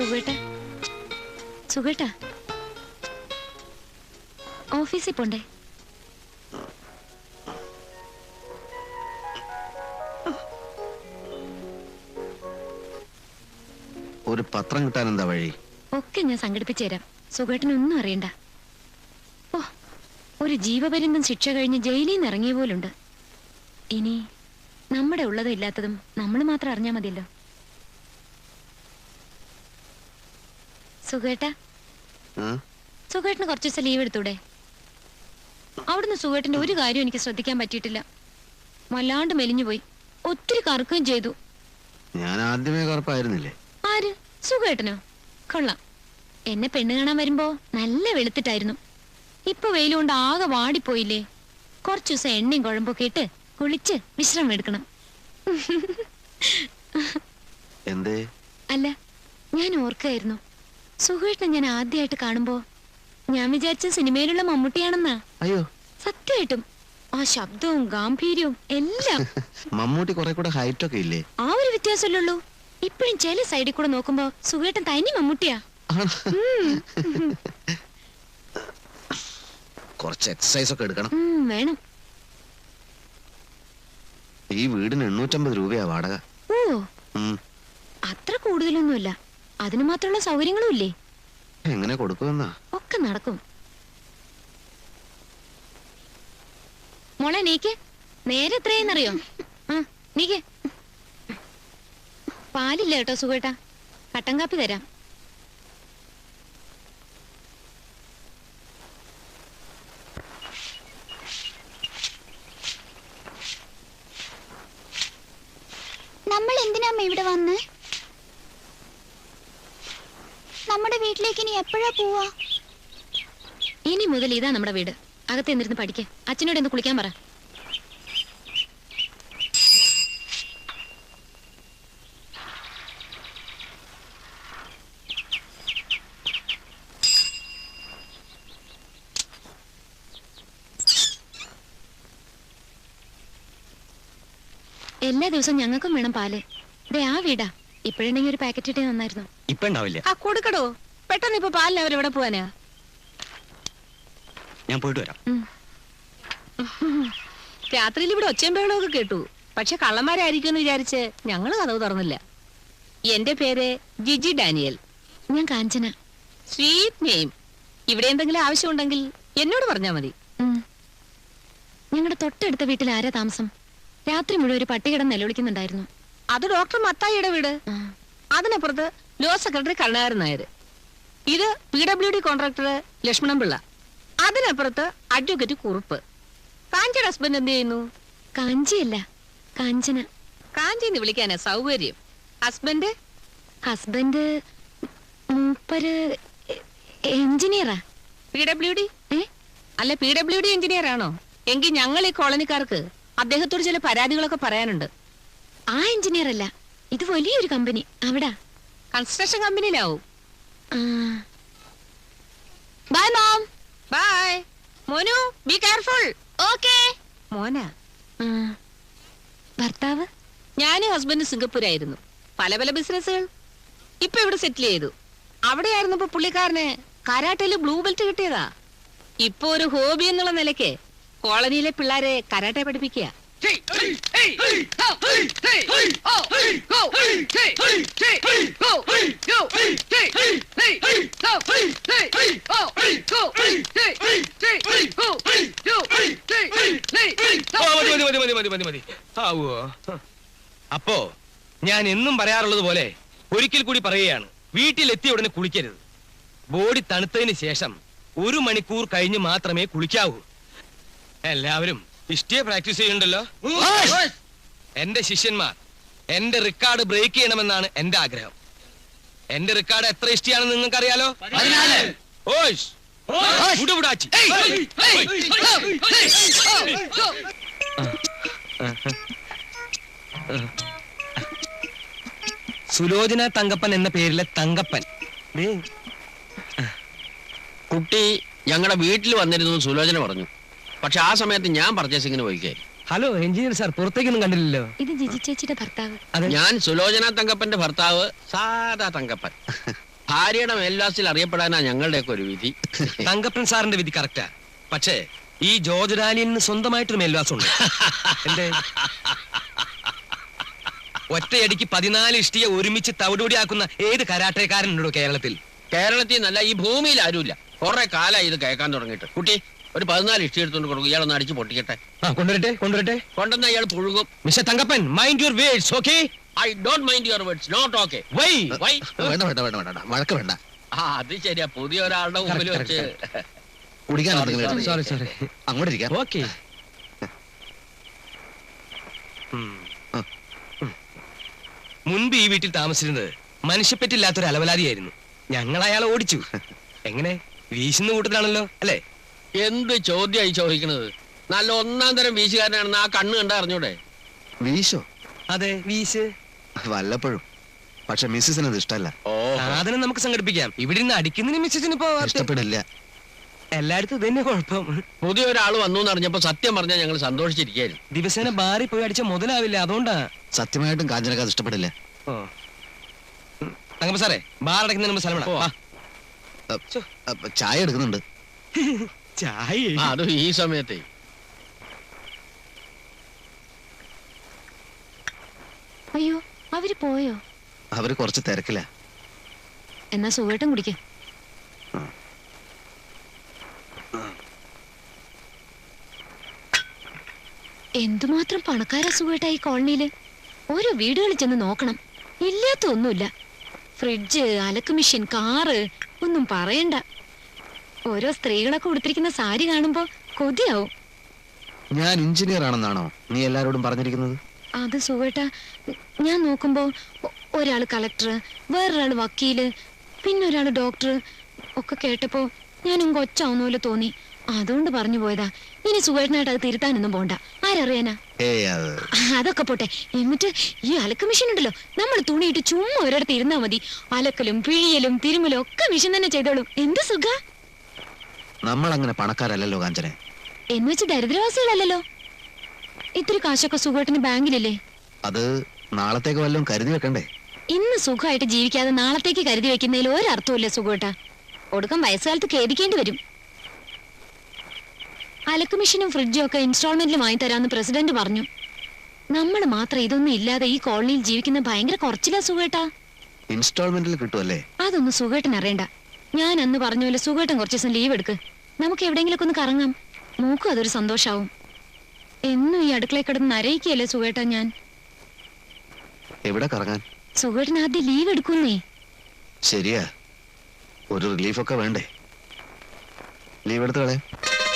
സുഖേട്ടാ സുഖേട്ടാ ഓഫീസിൽ പോണ്ടേ? ഒരു പത്രം കിട്ടാൻ എന്താ വഴി? ഒക്കെ ഞാൻ സംഘടിപ്പിച്ചു തരാം. സുഖേട്ടനൊന്നും അറിയണ്ട. ഓ, ഒരു ജീവപര്യന്തം ശിക്ഷ കഴിഞ്ഞ് ജയിലിൽ നിന്ന് ഇറങ്ങിയ പോലുണ്ട്. ഇനി നമ്മുടെ ഉള്ളതും ഇല്ലാത്തതും നമ്മൾ മാത്രം അറിഞ്ഞാൽ മതിയല്ലോ. സുഖേട്ടാ, സുഖേട്ടന് കുറച്ച് ദിവസം ലീവ് എടുത്തൂടെ? അവിടുന്ന് സുഖേട്ടന്റെ ഒരു കാര്യം എനിക്ക് ശ്രദ്ധിക്കാൻ പറ്റിയിട്ടില്ല. വല്ലാണ്ട് മെലിഞ്ഞു പോയി, ഒത്തിരി കറക്കുകയും ചെയ്തു. ഞാൻ ആദ്യമേ കറുപ്പായിരുന്നില്ലേ? ആര്? സുഖേട്ടനോ? കൊള്ളാം. എന്നെ പെണ്ണ് കാണാൻ വരുമ്പോ നല്ല വെളുത്തിട്ടായിരുന്നു. ഇപ്പൊ വെയിലുകൊണ്ട് ആകെ വാടിപ്പോയില്ലേ. കുറച്ചു ദിവസം എണ്ണയും കുഴമ്പൊക്കെ ഇട്ട് കുളിച്ച് വിശ്രമം എടുക്കണം. എന്തേ? അല്ല, ഞാൻ ഓർക്കായിരുന്നു, സുഖേട്ടനെ ഞാൻ ആദ്യമായിട്ട് കാണുമ്പോ ഞാൻ വിചാരിച്ച സിനിമയിലുള്ള മമ്മൂട്ടിയാണെന്നാ. അയ്യോ, സത്യമായിട്ടും ആ ശബ്ദവും ഗാംഭീര്യവും എല്ലാം. മമ്മൂട്ടി കുറെ കൂടെ ഹൈറ്റ് ഒക്കെ ഇല്ലേ? ആ ഒരു വ്യത്യാസമല്ലുള്ളൂ. ഇപ്പഴും ചില സൈഡിൽ കൂടെ നോക്കുമ്പോ സുഖേട്ടൻ തനി മമ്മൂട്ടിയാ. കുറച്ച് എക്സസൈസ് ഒക്കെ എടുക്കണം. വേണം. ഈ വീടിന് 850 രൂപയാ വാടക. ഓ, അത്ര കൂടുതലൊന്നുമില്ല. അതിന് മാത്രമുള്ള സൗകര്യങ്ങളും ഇല്ലേ? എങ്ങനെ കൊടുക്കുമെന്നാ? ഒക്കെ നടക്കും. മോളെ നീക്ക്. നേരെ എത്രയെന്നറിയോ? നീക്ക്. പാലില്ല കേട്ടോ സുഖേട്ടാ, കട്ടൻ കാപ്പി തരാം. നമ്മൾ എന്തിനാമ്മ ഇവിടെ വന്ന്? നമ്മുടെ വീട്ടിലേക്ക് ഇനി എപ്പോഴാ പോവാ? ഇനി മുതൽ ഇതാ നമ്മുടെ വീട്. അകത്ത് എന്നിരുന്ന് പഠിക്ക. അച്ഛനോട് എന്ത് കുളിക്കാൻ പറ. എല്ലാ ദിവസവും ഞങ്ങൾക്കും വേണം പാല്. ദേ ആ വീടാ. ഇപ്പഴുണ്ടെങ്കിൽ ഒരു പാക്കറ്റ് ഇട്ടേ നന്നായിരുന്നു. ഇപ്പൊ ഉണ്ടാവില്ല. കൊടുക്കടോ, പെട്ടെന്ന് ഇപ്പൊ പാലിന് അവരെവിടെ പോവാനാ? ഞാൻ പോയിട്ട് വരാം. രാത്രിയിൽ ഇവിടെ ഒച്ചയും ബഹളമൊക്കെ കേട്ടു. പക്ഷെ കള്ളന്മാരായിരിക്കും എന്ന് വിചാരിച്ച് ഞങ്ങള് കതവ് തുറന്നില്ല. എന്റെ പേര് ജിജി ഡാനിയൽ. ഞാൻ കാഞ്ചന. Sweet name. ഇവിടെ എന്തെങ്കിലും ആവശ്യമുണ്ടെങ്കിൽ എന്നോട് പറഞ്ഞാ മതി. ഞങ്ങളുടെ തൊട്ടടുത്ത വീട്ടിൽ ആരാ താമസം? രാത്രി മുഴുവൻ ഒരു പട്ടികിടം നിലവിളിക്കുന്നുണ്ടായിരുന്നു. അത് ഡോക്ടർ മത്തായിയുടെ വീട്. അതിനപ്പുറത്ത് ലോ സെക്രട്ടറി കരുണാകരൻ നായർ. ഇത് PWD കോൺട്രാക്ടർ ലക്ഷ്മണൻ പിള്ള. അതിനപ്പുറത്ത് അഡ്വക്കേറ്റ് കുറുപ്പ്. കാഞ്ചിയുടെ ഹസ്ബൻഡ് എന്ത് ചെയ്യുന്നു? കാഞ്ചിയല്ല, കാഞ്ചന. കാഞ്ചിന്ന് വിളിക്കാനാ സൗകര്യം. ഹസ്ബൻഡ്? ഹസ്ബൻഡ് മൂപ്പര് എഞ്ചിനീയറാ. PWD? അല്ല, PWD എഞ്ചിനീയർ ആണോ? എങ്കിൽ ഞങ്ങൾ ഈ കോളനിക്കാർക്ക് അദ്ദേഹത്തോട് ചില പരാതികളൊക്കെ പറയാനുണ്ട്. ആ എഞ്ചിനീയർ അല്ല, ഇത് വലിയൊരു കമ്പനി. അവിടെ കൺസ്ട്രക്ഷൻ കമ്പനിയിലാവും. Bye mom. ബൈ മോനു, ബി കെയർഫുൾ. ഓക്കേ മോനാ. ഭർത്താവ്? ഞാനും ഹസ്ബൻഡ് സിംഗപ്പൂരായിരുന്നു. പല പല ബിസിനസ്സുകൾ. ഇപ്പൊ ഇവിടെ സെറ്റിൽ ചെയ്തു. അവിടെയായിരുന്നപ്പോ പുള്ളിക്കാരന് കരാട്ടയില് ബ്ലൂ ബെൽറ്റ് കിട്ടിയതാ. ഇപ്പൊ ഒരു ഹോബി എന്നുള്ള നിലയ്ക്ക് കോളനിയിലെ പിള്ളേരെ കരാട്ടെ പഠിപ്പിക്കുക. അപ്പോ ഞാൻ എന്നും പറയാറുള്ളത് പോലെ ഒരിക്കൽ കൂടി പറയുകയാണ്, വീട്ടിലെത്തിയ ഉടനെ കുളിക്കരുത്. ബോഡി തണുത്തതിന് ശേഷം 1 മണിക്കൂർ കഴിഞ്ഞ് മാത്രമേ കുളിക്കാവൂ. എല്ലാവരും ഇഷ്ടിയെ പ്രാക്ടീസ് ചെയ്യുന്നുണ്ടല്ലോ. എന്റെ ശിഷ്യന്മാർ എന്റെ റെക്കോർഡ് ബ്രേക്ക് ചെയ്യണമെന്നാണ് എന്റെ ആഗ്രഹം. എന്റെ റെക്കോർഡ് എത്ര ഇഷ്ടിയാണെന്ന് നിങ്ങൾക്ക് അറിയാലോ? 14. സുലോചന തങ്കപ്പൻ എന്ന പേരിലെ തങ്കപ്പൻ. കുട്ടി ഞങ്ങളുടെ വീട്ടിൽ വന്നിരുന്നു സുലോചന പറഞ്ഞു. പക്ഷെ ആ സമയത്ത് ഞാൻ പർച്ചേസിങ്ങിന് പോയിക്കേ. ഹലോ എഞ്ചിനീയർ സാർ, പുറത്തേക്കൊന്നും കണ്ടില്ലല്ലോ. ഇത് ജിജി ചേച്ചിയുടെ ഭർത്താവ്. ഞാൻ സുലോചന തങ്കപ്പന്റെ ഭർത്താവ്, സാധാ തങ്കപ്പൻ. ഭാര്യയുടെ മേൽവാസിൽ അറിയപ്പെടാനാ ഞങ്ങളുടെയൊക്കെ ഒരു വിധി. തങ്കപ്പൻ സാറിന്റെ വിധി കറക്റ്റാ. പക്ഷേ ഈ ജോർജ് ഡാനിയലിന് സ്വന്തമായിട്ടൊരു മേൽവാസമുണ്ട്. എന്തേ? ഒറ്റയടിക്ക് 14 ഇഷ്ടിയെ ഒരുമിച്ച് തവിടുപൊടിയാക്കുന്ന ഏത് കരാട്ടേക്കാരനുണ്ടോ കേരളത്തിൽ? കേരളത്തിൽ നല്ല ഈ ഭൂമിയിൽ ആരുമില്ല. കുറെ കാലമായി ഇത് കേൾക്കാൻ തുടങ്ങിയിട്ട്. കുട്ടി ഒരു 14 ഇഷ്ടി എടുത്തോണ്ട് കൊടുക്കും. ഇയാളൊന്ന് അടിച്ച് പൊട്ടിക്കട്ടെ. കൊണ്ടുവരട്ടെ. കൊണ്ടുവന്ന ഇയാൾ പുഴുകും. Mister Thankappan, mind your words, okay? I don't mind your words, not okay. Why? വേണ്ട വേണ്ട വേണ്ട വേണ്ട വഴക്ക് വേണ്ട. ആ അത് ശരിയാ, പുതിയ ഒരാളുടെ മുമ്പിൽ വെച്ച്. കുടിക്കാൻ സോറി. അങ്ങോട്ട് ഇരിക്കാം. ഓക്കേ. മുൻപ് ഈ വീട്ടിൽ താമസിച്ചിരുന്നത് മനുഷ്യപ്പറ്റില്ലാത്തൊരു അലവലാതിയായിരുന്നു. ഞങ്ങൾ അയാളെ ഓടിച്ചു. എങ്ങനെ? വീശുന്ന കൂട്ടത്തിലാണല്ലോ, അല്ലേ? എന്ത് ചോദ്യമായി ചോദിക്കണത്? നല്ല ഒന്നാം തരം വീശുകാരനാണെന്ന് ആ കണ്ണ് കണ്ടാ അറിഞ്ഞൂടെ? വീശോ? അതെ, വീശ്. വല്ലപ്പോഴും. പക്ഷെ മിസ്സിന് അത് ഇഷ്ടമല്ല. ഓ സാധനം നമുക്ക് സംഘടിപ്പിക്കാം. ഇവിടെ നിന്ന് അടിക്കുന്നതിന് മിസ്സിന് ഇപ്പോ ഇഷ്ടപ്പെടില്ല. എല്ലായിടത്തും ഇത് തന്നെ കുഴപ്പം. പുതിയ ഒരാൾ വന്നു എന്ന് അറിഞ്ഞപ്പോ സത്യം പറഞ്ഞാൽ ഞങ്ങൾ സന്തോഷിച്ചിരിക്കായിരുന്നു. ദിവസേന ബാറിൽ പോയി അടിച്ച മുതലാവില്ല, അതുകൊണ്ടാ. സത്യമായിട്ടും കാഞ്ചനക്ക് അത് ഇഷ്ടപ്പെടില്ല. ഓ തങ്കപ്പ സാറേ, ബാർ അടയ്ക്കുന്നതിന് മുമ്പ് സ്ഥലം ഓ. ചായ എടുക്കുന്നുണ്ട്. ചായ അത് ഈ സമയത്തെ. അയ്യോ, അവര് പോയോ? അവര് കുറച്ച് തിരക്കില്ല. എന്നാ സുഖേട്ടൻ കുടിക്ക. എന്തുമാത്രം പണക്കാരാ സുഖേട്ടാ ഈ കോളനിയില്. ഓരോ വീടുകളിൽ ചെന്ന് നോക്കണം, ഇല്ലാത്ത ഒന്നുമില്ല. ഫ്രിഡ്ജ്, അലക്ക് മെഷീൻ, കാറ്, ഒന്നും പറയണ്ട. ഓരോ സ്ത്രീകളൊക്കെ ഉടുത്തിരിക്കുന്ന സാരി കാണുമ്പോ കൊതിയാവും. ഞാൻ എഞ്ചിനീയർ ആണെന്നാണോ നീ എല്ലാരോടും പറഞ്ഞിരിക്കുന്നത്? അത് സുഖേട്ടാ, ഞാൻ നോക്കുമ്പോ ഒരാള് കളക്ടർ, വേറൊരാള് വക്കീല്, പിന്നെ ഒരാള് ഡോക്ടർ ഒക്കെ കേട്ടപ്പോ ഞാനും കൊച്ചാവുന്ന പോലെ തോന്നി. അതുകൊണ്ട് പറഞ്ഞു പോയതാ. ഇനി സുഖേട്ടനായിട്ട് അത് തിരുത്താനൊന്നും പോണ്ട. ആരറിയാനാ? അതൊക്കെ പോട്ടെ. എന്നിട്ട് ഈ അലക്ക് മെഷീൻ ഉണ്ടല്ലോ, നമ്മൾ തുണിയിട്ട് ചുമ്മാ ഒരിടത്ത് ഇരുന്നാ മതി. അലക്കലും പിഴിയലും തിരുമലും ഒക്കെ മെഷീൻ തന്നെ ചെയ്തോളും. എന്ത് സുഖ. നമ്മൾ അങ്ങനെ പണക്കാരല്ലല്ലോ കാഞ്ചനെ. എന്ന് വെച്ച് ദരിദ്രവാസികളല്ലല്ലോ. ഇത്തിരി കാശൊക്കെ സുഖേട്ടന് ബാങ്കിലല്ലേ? അത് നാളത്തേക്ക് വല്ലതും കരുതി വെക്കണ്ടേ? ഇന്ന് സുഖമായിട്ട് ജീവിക്കാതെ നാളത്തേക്ക് കരുതി വെക്കുന്നതിൽ ഒരർത്ഥമില്ല സുഖേട്ടാ. ഒടുക്കം വയസ്സുകാലത്ത് ഖേദിക്കേണ്ടി വരും. അലക്ക് മെഷീനും ഫ്രിഡ്ജും ഒക്കെ ഇൻസ്റ്റാൾമെന്റിൽ വാങ്ങിത്തരാന്ന് പ്രസിഡന്റ് പറഞ്ഞു. നമ്മൾ മാത്രം ഇതൊന്നും ഇല്ലാതെ ഈ കോളനിയിൽ ജീവിക്കുന്ന ഭയങ്കര കുറച്ചില്ല സുഖേട്ടാ. ഇൻസ്റ്റാൾമെന്റിൽ കിട്ടുമല്ലേ? അതൊന്നും സുഖേട്ടൻ അറിയണ്ട. ഞാൻ അന്ന് പറഞ്ഞ പോലെ സുഖേട്ടൻ കുറച്ച് ദിവസം ലീവ് എടുക്ക്. നമുക്ക് എവിടെയെങ്കിലൊക്കെ ഒന്ന് കറങ്ങാം. മൂക്കും അതൊരു സന്തോഷാവും. എന്നും ഈ അടുക്കളയിൽ കിടന്ന് നരയിക്കല്ലേ സുഖേട്ടാ ഞാൻ. എവിടെ കറങ്ങാൻ? സുഖേട്ടൻ ആദ്യം ലീവ് എടുക്കുന്നേ. ശരിയാ, ഒരു റിലീഫൊക്കെ വേണ്ടേ? ലീവ് എടുത്ത് കളയാം.